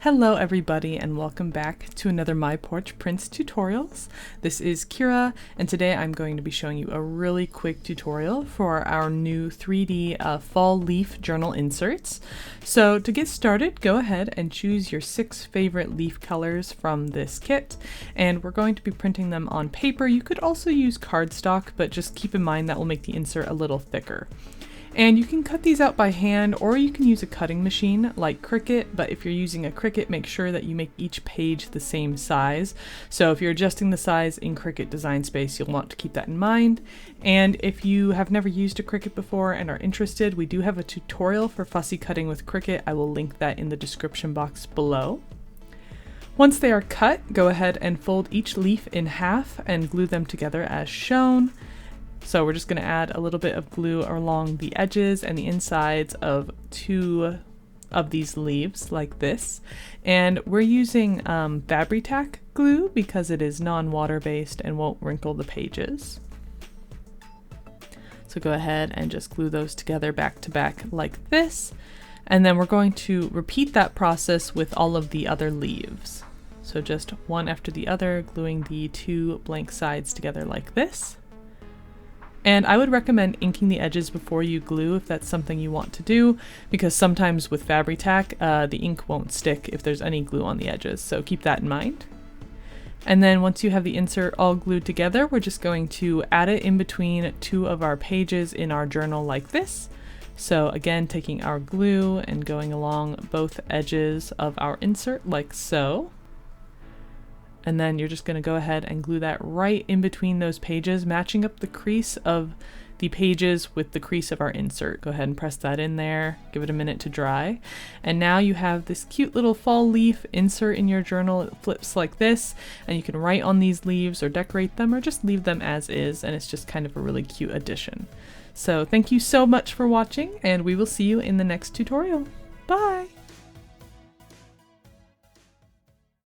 Hello everybody and welcome back to another My Porch Prints tutorials. This is Kyra and today I'm going to be showing you a really quick tutorial for our new 3D fall leaf journal inserts. So to get started, go ahead and choose your 6 favorite leaf colors from this kit, and we're going to be printing them on paper. You could also use cardstock, but just keep in mind that will make the insert a little thicker. And you can cut these out by hand, or you can use a cutting machine like CRICUT, but if you're using a CRICUT, make sure that you make each page the same size. So if you're adjusting the size in CRICUT Design Space, you'll want to keep that in mind. And if you have never used a CRICUT before and are interested, we do have a tutorial for fussy cutting with CRICUT. I will link that in the description box below. Once they are cut, go ahead and fold each leaf in half and glue them together as shown. So we're just going to add a little bit of glue along the edges and the insides of 2 of these leaves like this. And we're using Fabri-Tac glue because it is non-water based and won't wrinkle the pages. So go ahead and just glue those together back to back like this. And then we're going to repeat that process with all of the other leaves. So just one after the other, gluing the 2 blank sides together like this. And I would recommend inking the edges before you glue if that's something you want to do, because sometimes with Fabri-Tac, the ink won't stick if there's any glue on the edges, so keep that in mind. And then once you have the insert all glued together, we're just going to add it in between 2 of our pages in our journal like this. So again, taking our glue and going along both edges of our insert like so. And then you're just going to go ahead and glue that right in between those pages, matching up the crease of the pages with the crease of our insert. Go ahead and press that in there, give it a minute to dry. And now you have this cute little fall leaf insert in your journal. It flips like this, and you can write on these leaves or decorate them or just leave them as is, and it's just kind of a really cute addition. So thank you so much for watching, and we will see you in the next tutorial. Bye!